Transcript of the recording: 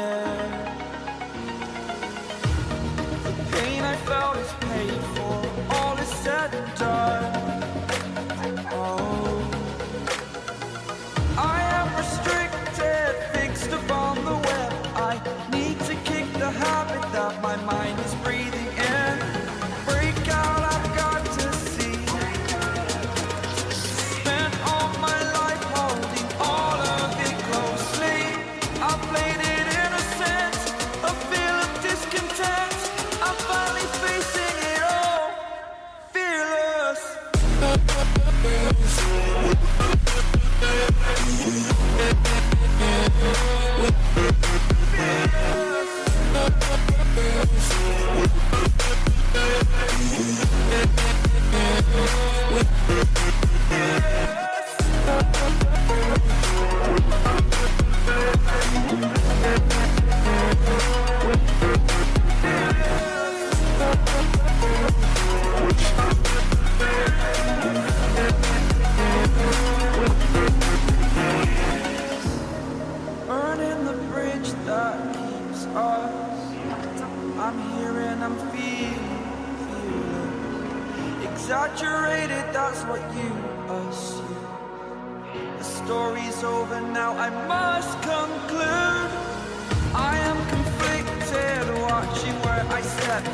air. The pain I felt is paid for, all is said and done. Oh, I am restricted, fixed upon the web. I need to kick the habit that my mind is breathing in. Break out, I've got to see. Spent all my life holding all of it closely. I played it innocent, a feel of discontent. I'm finally facing it all, fearless. Burning the bridge that keeps us. I'm here and I'm feeling exaggerated, that's what you assume. The story's over now, I must conclude. I am conflicted, watching where I step.